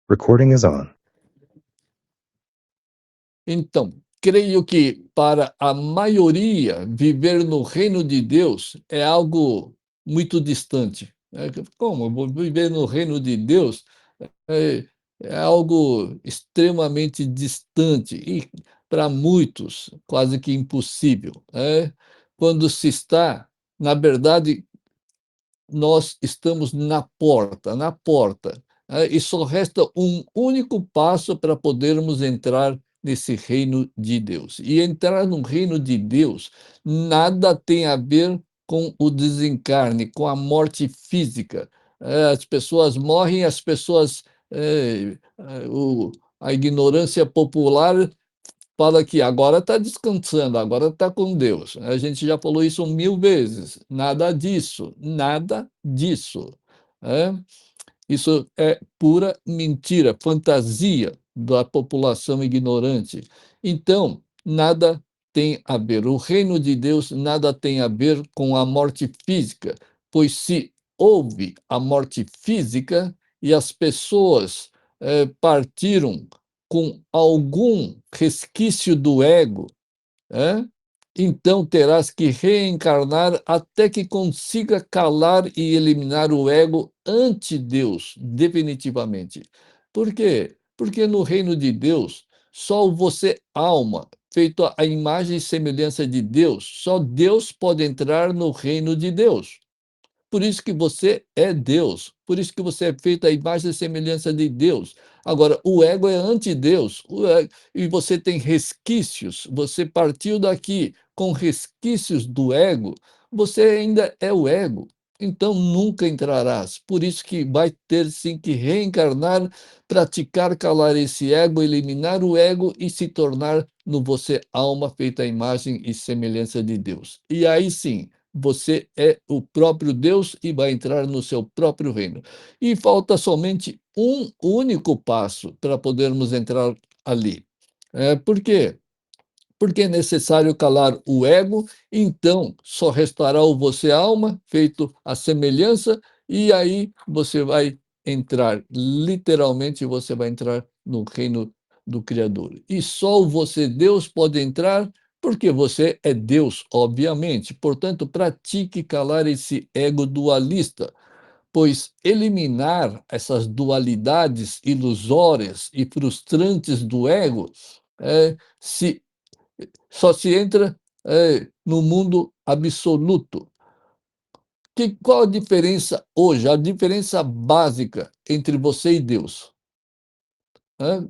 Recording is on. Então, creio que para a maioria, viver no reino de Deus é algo muito distante. Como? Eu vou viver no reino de Deus? É, é algo extremamente distante e, para muitos, quase que impossível. Quando se está, na verdade, nós estamos na porta, e só resta um único passo para podermos entrar nesse reino de Deus. E entrar no reino de Deus nada tem a ver com o desencarne, com a morte física. As pessoas morrem, as pessoas, a ignorância popular fala que agora está descansando, agora está com Deus. A gente já falou isso 1000 vezes. Nada disso, nada disso. É. Isso é pura mentira, fantasia da população ignorante. Então, nada tem a ver. O reino de Deus nada tem a ver com a morte física, pois se houve a morte física e as pessoas partiram com algum resquício do ego, hã, então terás que reencarnar até que consiga calar e eliminar o ego ante Deus, definitivamente. Por quê? Porque no reino de Deus, só você, alma, feito à imagem e semelhança de Deus, só Deus pode entrar no reino de Deus. Por isso que você é Deus, por isso que você é feito à imagem e semelhança de Deus. Agora, o ego é anti-Deus, e você tem resquícios, você partiu daqui com resquícios do ego, você ainda é o ego, então nunca entrarás. Por isso que vai ter sim que reencarnar, praticar calar esse ego, eliminar o ego e se tornar no você alma feita à imagem e semelhança de Deus. E aí sim, você é o próprio Deus e vai entrar no seu próprio reino. E falta somente um único passo para podermos entrar ali. Por quê? Porque é necessário calar o ego, então só restará o você alma, feito à semelhança, e aí você vai entrar, literalmente você vai entrar no reino do Criador. E só o você Deus pode entrar, porque você é Deus, obviamente. Portanto, pratique calar esse ego dualista, pois eliminar essas dualidades ilusórias e frustrantes do ego, se só se entra, no mundo absoluto. Qual a diferença hoje, a diferença básica entre você e Deus? Hã?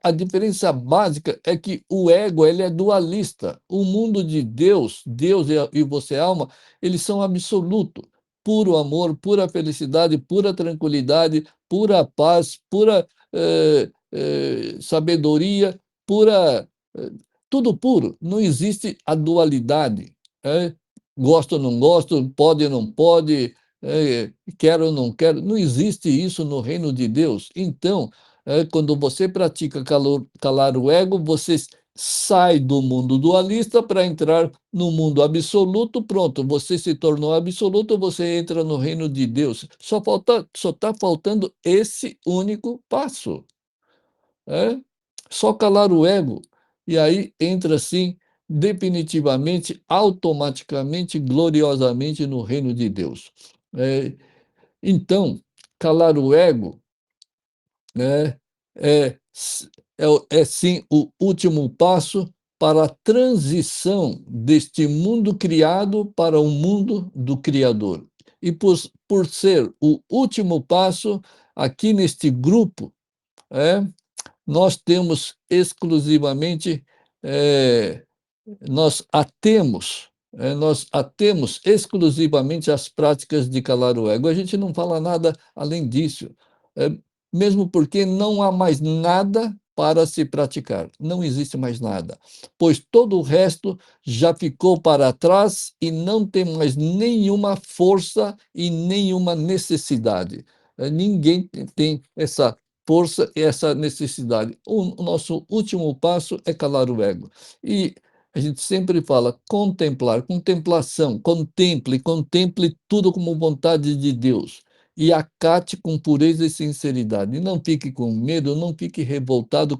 A diferença básica é que o ego, ele é dualista. O mundo de Deus, Deus e você alma, eles são absoluto. Puro amor, pura felicidade, pura tranquilidade, pura paz, pura, sabedoria, pura, tudo puro. Não existe a dualidade, gosto ou não gosto, pode ou não pode, quero ou não quero. Não existe isso no reino de Deus. Então, quando você pratica calar o ego, você sai do mundo dualista para entrar no mundo absoluto, pronto, você se tornou absoluto, você entra no reino de Deus. Só está faltando esse único passo, é? Só calar o ego, e aí entra assim, definitivamente, automaticamente, gloriosamente no reino de Deus. Eh, então, calar o ego né, é é sim o último passo para a transição deste mundo criado para o mundo do Criador. E por ser o último passo, aqui neste grupo, é, nós temos exclusivamente, eh, nós atemos exclusivamente às práticas de calar o ego. A gente não fala nada além disso, eh, mesmo porque não há mais nada para se praticar, não existe mais nada, pois todo o resto já ficou para trás e não tem mais nenhuma força e nenhuma necessidade. Ninguém tem essa força e essa necessidade. O nosso último passo é calar o ego. E a gente sempre fala contemplar, contemplação, contemple, contemple tudo como vontade de Deus. e acate com pureza e sinceridade. Não fique com medo, não fique revoltado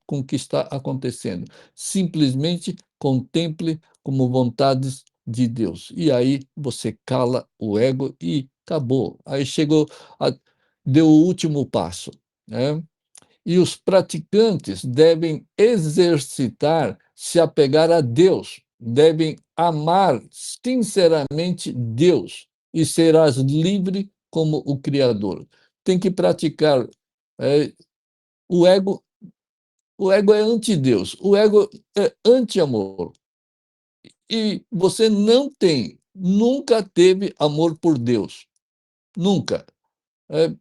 com o que está acontecendo. Simplesmente contemple como vontades de Deus. E aí você cala o ego e acabou. Aí chegou a deu o último passo, né. E os praticantes devem exercitar se apegar a Deus, devem amar sinceramente Deus e serás livre como o Criador. Tem que praticar, eh, o ego o ego é anti-Deus, o ego é anti-amor. E você não tem, nunca teve amor por Deus, nunca.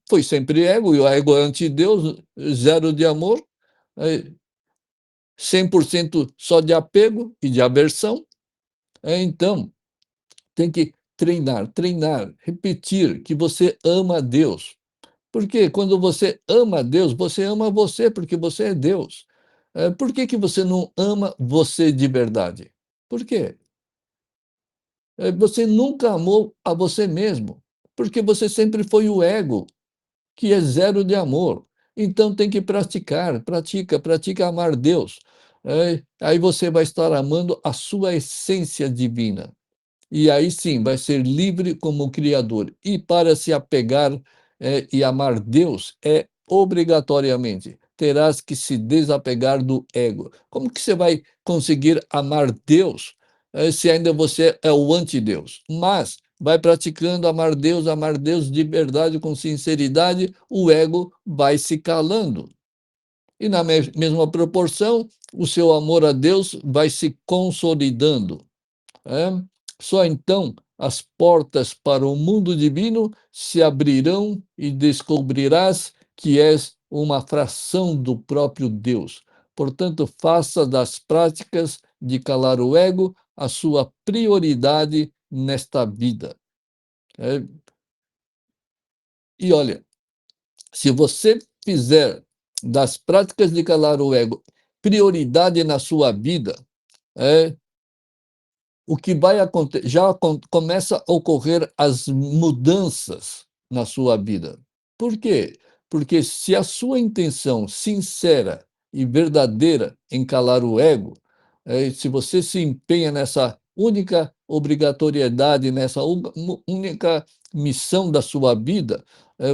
Foi sempre ego, e o ego é anti-Deus, zero de amor, eh 100% só de apego e de aversão, então tem que treinar, treinar, repetir que você ama a Deus. Porque quando você ama a Deus, você ama você, porque você é Deus. Por que que você não ama você de verdade? Por quê? Você nunca amou a você mesmo, porque você sempre foi o ego, que é zero de amor. Então tem que praticar, pratica, pratica amar Deus. Aí você vai estar amando a sua essência divina. E aí sim, vai ser livre como o Criador. E para se apegar, e amar Deus, obrigatoriamente, terás que se desapegar do ego. Como que você vai conseguir amar Deus, se ainda você é o antideus? Mas vai praticando amar Deus de verdade, com sinceridade, o ego vai se calando. E na mesma proporção, o seu amor a Deus vai se consolidando. É? Só então as portas para o mundo divino se abrirão e descobrirás que és uma fração do próprio Deus. Portanto, faça das práticas de calar o ego a sua prioridade nesta vida. É, e olha, se você fizer das práticas de calar o ego prioridade na sua vida, é, o que vai acontecer já começa a ocorrer as mudanças na sua vida. Por quê? Porque se a sua intenção sincera e verdadeira em calar o ego, se você se empenha nessa única obrigatoriedade, nessa única missão da sua vida,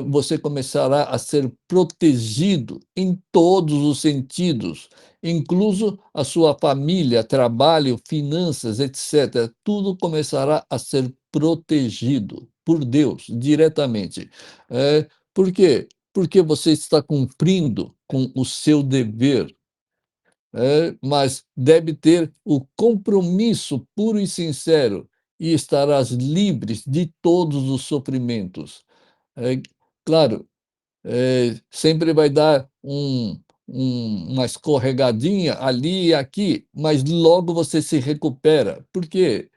você começará a ser protegido em todos os sentidos, incluso a sua família, trabalho, finanças, etc. Tudo começará a ser protegido por Deus diretamente. Por quê? Porque você está cumprindo com o seu dever, mas deve ter o compromisso puro e sincero e estarás livres de todos os sofrimentos. Claro, sempre vai dar uma escorregadinha ali e aqui, mas logo você se recupera, porque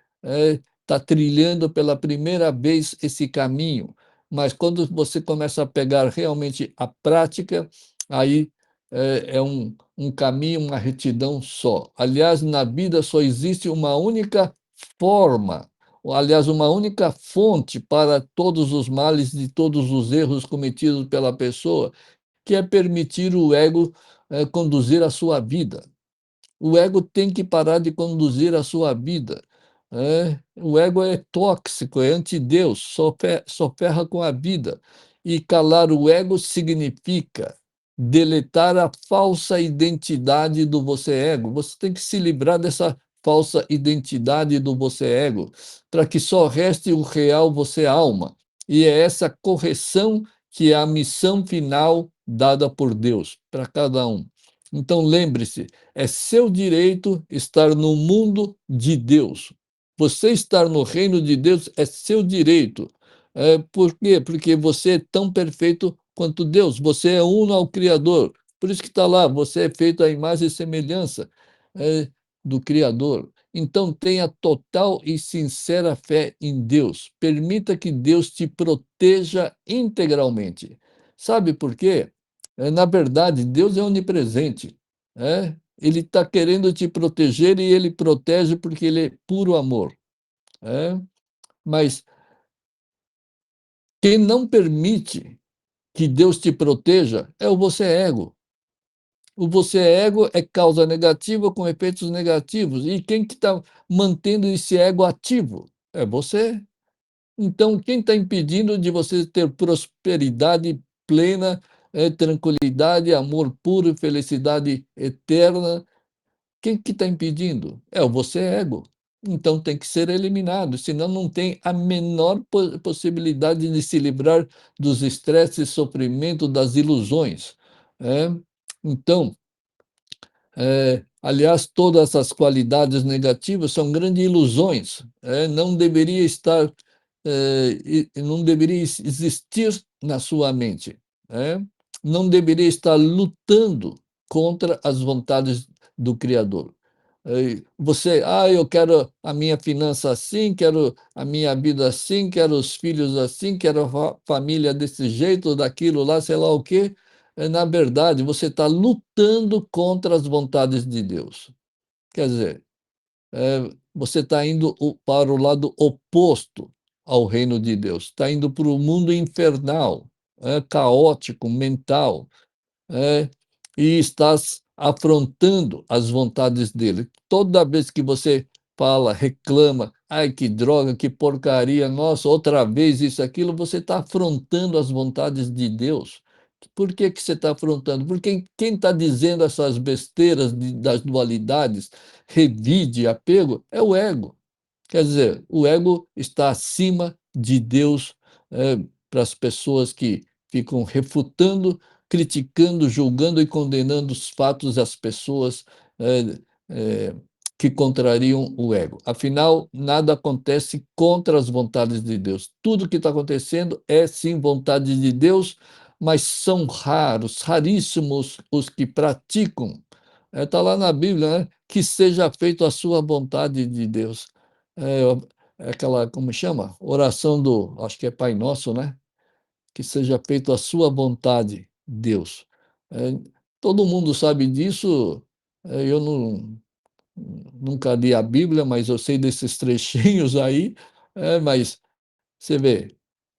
está trilhando pela primeira vez esse caminho. Mas quando você começa a pegar realmente a prática, aí é um caminho, uma retidão só. Aliás, na vida só existe uma única forma, ou, aliás, uma única fonte para todos os males e todos os erros cometidos pela pessoa, que é permitir o ego, conduzir a sua vida. O ego tem que parar de conduzir a sua vida. O ego é tóxico, é anti-Deus, só ferra com a vida. E calar o ego significa deletar a falsa identidade do você ego. Você tem que se livrar dessa falsa identidade do você ego, para que só reste o real você alma. E é essa correção que é a missão final dada por Deus para cada um. Então lembre-se, é seu direito estar no mundo de Deus. Você estar no reino de Deus é seu direito. Por quê? Porque você é tão perfeito quanto Deus. Você é uno ao Criador. Por isso que está lá, você é feito à imagem e semelhança do Criador. Então tenha total e sincera fé em Deus. Permita que Deus te proteja integralmente. Sabe por quê? Na verdade, Deus é onipresente. Ele está querendo te proteger e ele protege porque ele é puro amor. é. Mas Quem não permite que Deus te proteja é o você ego. O você ego é causa negativa com efeitos negativos. E quem que está mantendo esse ego ativo? É você. Então, quem está impedindo de você ter prosperidade plena, tranquilidade, amor puro, felicidade eterna? Quem que está impedindo? É o você ego. Então tem que ser eliminado, senão não tem a menor possibilidade de se livrar dos estresses, sofrimento, das ilusões. É. Então, aliás, todas essas qualidades negativas são grandes ilusões, não deveria estar, não deveria existir na sua mente, não deveria estar lutando contra as vontades do Criador. Você, eu quero a minha finança assim, quero a minha vida assim, quero os filhos assim, quero a família desse jeito, daquilo lá, sei lá o quê. Na verdade, você está lutando contra as vontades de Deus. Quer dizer, você está indo para o lado oposto ao reino de Deus, está indo para o mundo infernal, caótico, mental, é, e estás afrontando as vontades dele. Toda vez que você fala, reclama, ai que droga, que porcaria, nossa, outra vez isso, aquilo, você está afrontando as vontades de Deus. Por que que você está afrontando? Porque quem está dizendo essas besteiras das dualidades, revide, apego, é o ego. Quer dizer, o ego está acima de Deus, para as pessoas que ficam refutando, criticando, julgando e condenando os fatos e as pessoas, eh que contrariam o ego. Afinal, nada acontece contra as vontades de Deus. Tudo que está acontecendo é sim vontade de Deus, mas são raros, raríssimos os que praticam. Está lá na Bíblia, né? Que seja feito a sua vontade de Deus. É, é aquela, como chama? Oração do, acho que é Pai Nosso, né? Que seja feito a sua vontade, Deus. Eh, todo mundo sabe disso, eu nunca li a Bíblia, mas eu sei desses trechinhos aí, mas você vê,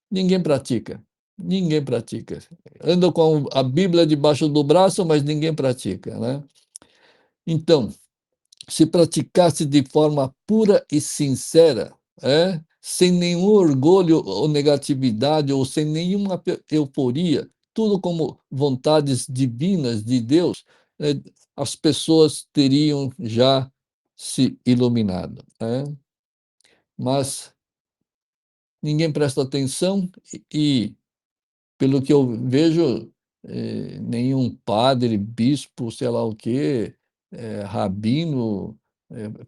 ninguém pratica, ninguém pratica. Anda com a Bíblia debaixo do braço, mas ninguém pratica, né. Então, se praticasse de forma pura e sincera, sem nenhum orgulho ou negatividade, ou sem nenhuma euforia, tudo como vontades divinas de Deus, as pessoas teriam já se iluminado, mas ninguém presta atenção e pelo que eu vejo, nenhum padre, bispo, sei lá o quê, rabino,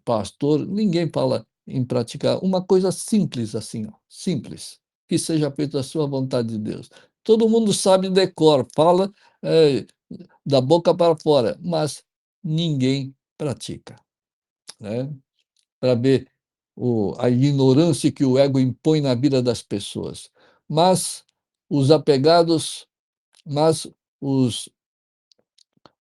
pastor, ninguém fala em praticar uma coisa simples assim, ó, simples, que seja feita a sua vontade de Deus. Todo mundo sabe de cor, fala, da boca para fora, mas ninguém pratica, né, para ver a ignorância que o ego impõe na vida das pessoas. Mas os apegados mas os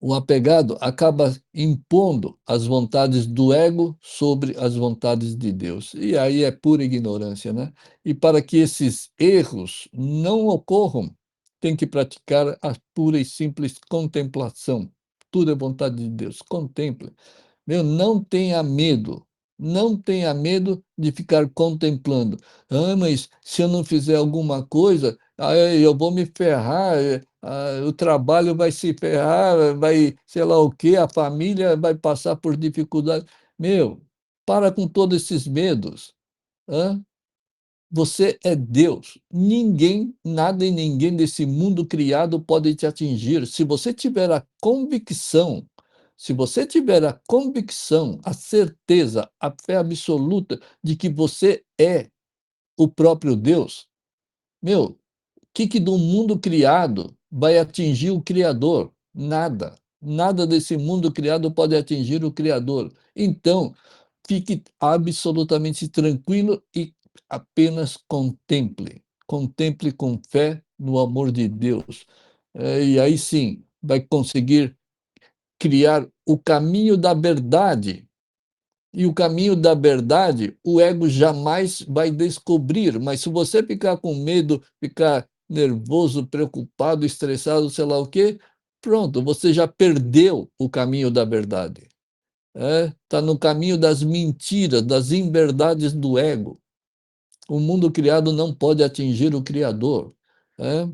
o apegado acaba impondo as vontades do ego sobre as vontades de Deus, e aí é pura ignorância, né. E para que esses erros não ocorram, tem que praticar a pura e simples contemplação. Tudo é vontade de Deus, contemple. Meu, não tenha medo, não tenha medo de ficar contemplando. "Ah, mas se eu não fizer alguma coisa, eu vou me ferrar, o trabalho vai se ferrar, vai sei lá o quê, a família vai passar por dificuldade". Meu, para com todos esses medos, hã. Você é Deus. Ninguém, nada e ninguém desse mundo criado pode te atingir. Se você tiver a convicção, se você tiver a convicção, a certeza, a fé absoluta de que você é o próprio Deus, meu, que do mundo criado vai atingir o Criador? Nada. Nada desse mundo criado pode atingir o Criador. Então, fique absolutamente tranquilo e apenas contemple. Contemple com fé no amor de Deus. E aí sim, vai conseguir criar o caminho da verdade E o caminho da verdade, o ego jamais vai descobrir, mas se você ficar com medo, ficar nervoso, preocupado, estressado, sei lá o quê, pronto, você já perdeu o caminho da verdade. Está no caminho das mentiras, das inverdades do ego. O mundo criado não pode atingir o Criador, né?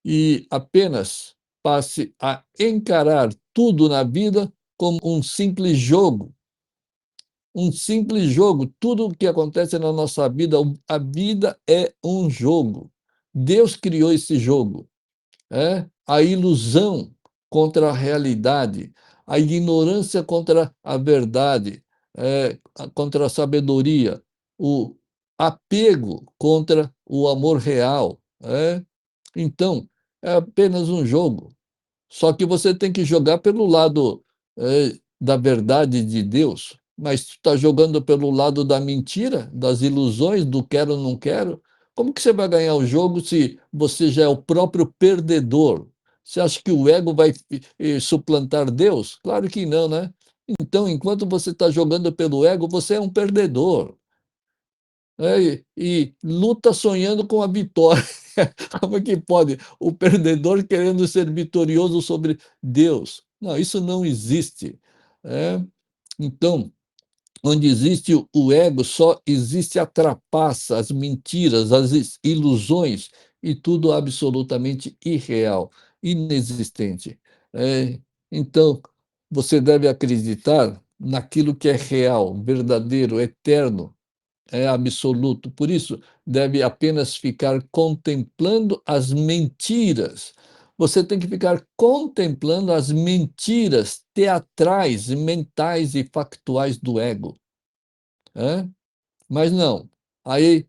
E apenas passe a encarar tudo na vida como um simples jogo. Tudo o que acontece na nossa vida, a vida é um jogo. Deus criou esse jogo, a ilusão contra a realidade, a ignorância contra a verdade, contra a sabedoria, o apego contra o amor real, então, é apenas um jogo. Só que você tem que jogar pelo lado, da verdade de Deus, mas tu está jogando pelo lado da mentira, das ilusões, do quero, não quero. Como que você vai ganhar o jogo se você já é o próprio perdedor? Você acha que o ego vai suplantar Deus? Claro que não, né? Então, enquanto você está jogando pelo ego, você é um perdedor, e luta sonhando com a vitória. Como é que pode? O perdedor querendo ser vitorioso sobre Deus. Não, isso não existe. É. Então, onde existe o ego, só existe a trapaça, as mentiras, as ilusões e tudo absolutamente irreal, inexistente. É, então, você deve acreditar naquilo que é real, verdadeiro, eterno, é absoluto. Por isso, deve apenas ficar contemplando as mentiras. Você tem que ficar contemplando as mentiras teatrais, mentais e factuais do ego. Mas não. Aí,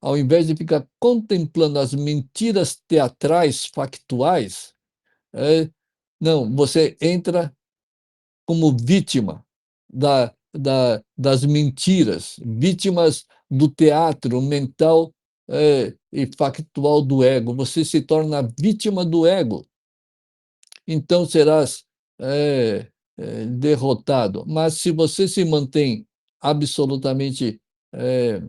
ao invés de ficar contemplando as mentiras teatrais, factuais, não, você entra como vítima das mentiras, vítimas do teatro mental, e factual do ego. Você se torna vítima do ego, então serás, derrotado. Mas se você se mantém absolutamente, eh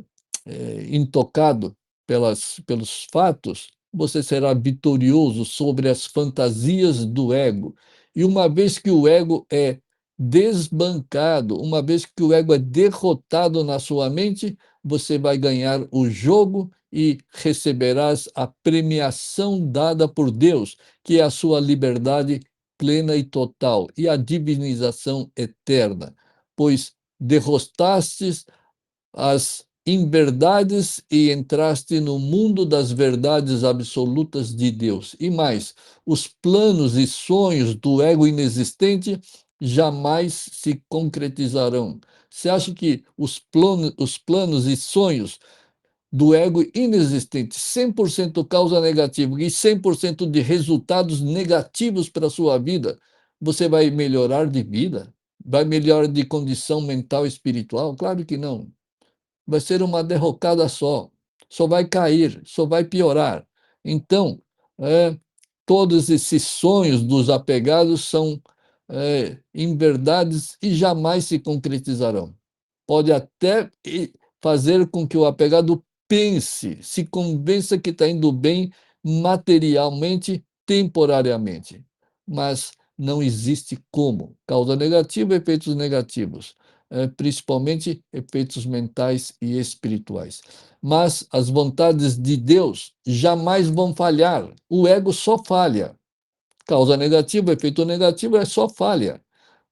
intocado pelos fatos, você será vitorioso sobre as fantasias do ego. E uma vez que o ego é desbancado, uma vez que o ego é derrotado na sua mente, você vai ganhar o jogo e receberás a premiação dada por Deus, que é a sua liberdade plena e total e a divinização eterna, pois derrotastes as inverdades e entraste no mundo das verdades absolutas de Deus. E mais, os planos e sonhos do ego inexistente jamais se concretizarão. Você acha que os planos e sonhos do ego inexistente, 100% causa negativa e 100% de resultados negativos para a sua vida, você vai melhorar de vida? Vai melhorar de condição mental e espiritual? Claro que não. Vai ser uma derrocada só vai cair, só vai piorar. Então, todos esses sonhos dos apegados são, inverdades e jamais se concretizarão. Pode até fazer com que o apegado pense, se convença que está indo bem materialmente, temporariamente, mas não existe como. Causa negativa, efeitos negativos, principalmente efeitos mentais e espirituais. Mas as vontades de Deus jamais vão falhar. O ego só falha. Causa negativa, efeito negativo é só falha.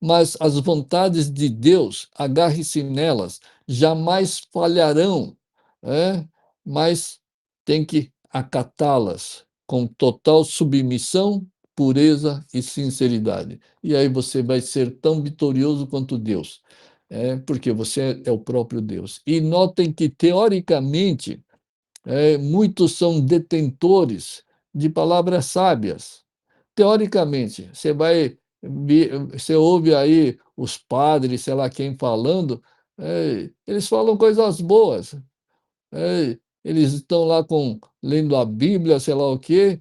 Mas as vontades de Deus, agarre-se nelas, jamais falharão, mas tem que acatá-las com total submissão, pureza e sinceridade. E aí você vai ser tão vitorioso quanto Deus, porque você é o próprio Deus. E notem que, teoricamente, muitos são detentores de palavras sábias. Teoricamente, você ouve aí os padres, sei lá quem falando, eles falam coisas boas, eles estão lá lendo a Bíblia, sei lá o quê,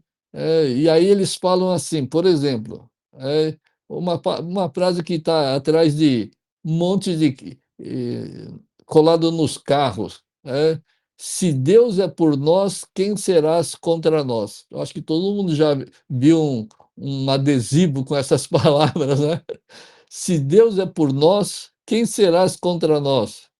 e aí eles falam assim, por exemplo, uma frase que está atrás de um monte de colado nos carros, "Se Deus é por nós, quem serás contra nós?". Eu acho que todo mundo já viu um adesivo com essas palavras, né. "Se Deus é por nós, quem serás contra nós?".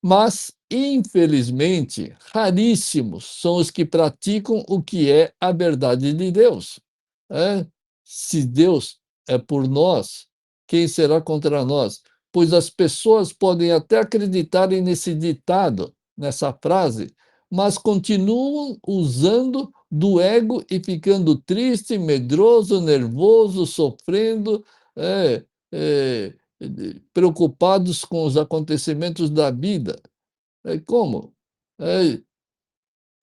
Mas, infelizmente, raríssimos são os que praticam o que é a verdade de Deus. Se Deus é por nós, quem será contra nós? Pois as pessoas podem até acreditarem nesse ditado, nessa frase, mas continuam usando do ego e ficando triste, medroso, nervoso, sofrendo, é, preocupados com os acontecimentos da vida. Como? Eh,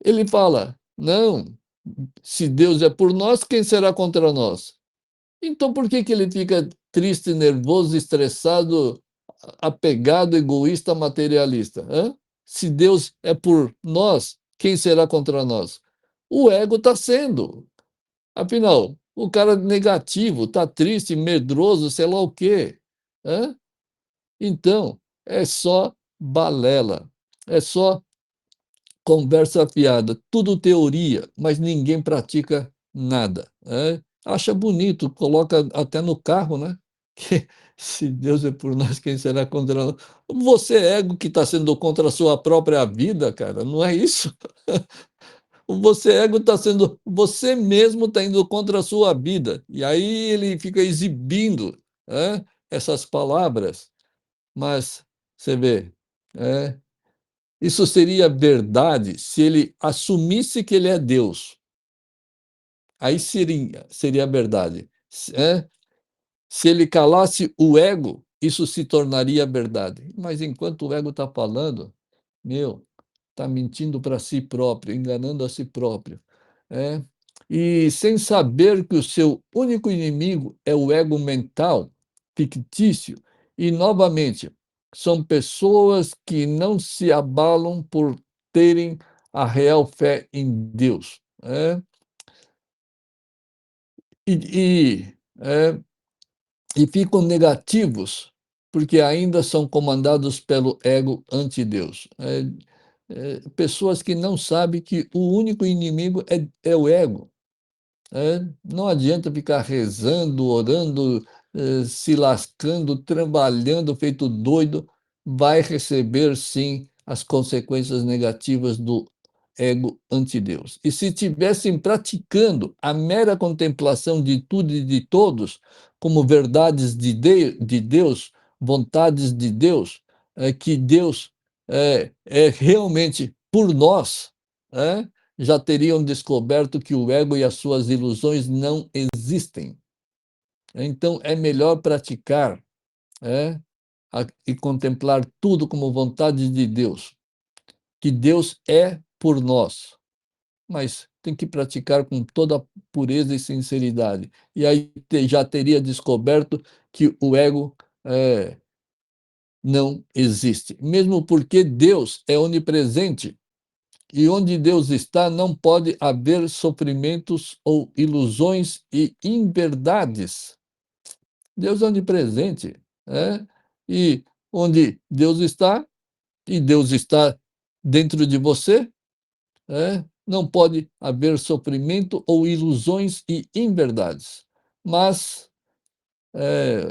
ele fala: "Não, se Deus é por nós, quem será contra nós?". Então por que que ele fica triste, nervoso, estressado, apegado, egoísta, materialista? Se Deus é por nós, quem será contra nós? O ego está sendo. Afinal, o cara negativo, está triste, medroso, sei lá o quê. Hã? Então, é só balela, é só conversa fiada, tudo teoria, mas ninguém pratica nada, acha bonito, coloca até no carro, né, que se Deus é por nós, quem será contra nós? Você é ego que está sendo contra a sua própria vida, cara, não é isso? Você ego está sendo você mesmo está indo contra a sua vida, e aí ele fica exibindo, essas palavras, mas você vê, é isso seria verdade se ele assumisse que ele é Deus. Aí seria verdade. Se ele calasse o ego, isso se tornaria verdade. Mas enquanto o ego está falando, meu, está mentindo para si próprio, enganando a si próprio, é. E sem saber que o seu único inimigo é o ego mental, fictício, e novamente, são pessoas que não se abalam por terem a real fé em Deus, E e, eh, e ficam negativos, porque ainda são comandados pelo ego anti-Deus. Pessoas que não sabem que o único inimigo é o ego. Não adianta ficar rezando, orando, se lascando, trabalhando feito doido, vai receber sim as consequências negativas do ego ante Deus. E se tivessem praticando a mera contemplação de tudo e de todos como verdades de Deus, vontades de Deus, que Deus é realmente por nós, já teriam descoberto que o ego e as suas ilusões não existem. Então é melhor praticar, e contemplar tudo como vontade de Deus, que Deus é por nós, mas tem que praticar com toda a pureza e sinceridade. E aí já teria descoberto que o ego, não existe, mesmo porque Deus é onipresente. E onde Deus está, não pode haver sofrimentos ou ilusões e inverdades. Deus é onipresente, e onde Deus está, e Deus está dentro de você, não pode haver sofrimento ou ilusões e inverdades. Mas,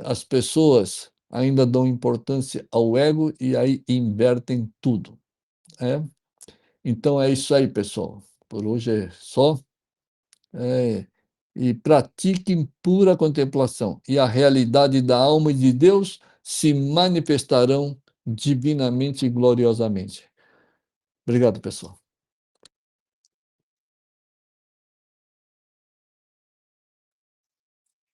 as pessoas ainda dão importância ao ego e aí invertem tudo, é. Então é isso aí, pessoal. Por hoje é só. E pratiquem pura contemplação, e a realidade da alma e de Deus se manifestarão divinamente e gloriosamente. Obrigado, pessoal.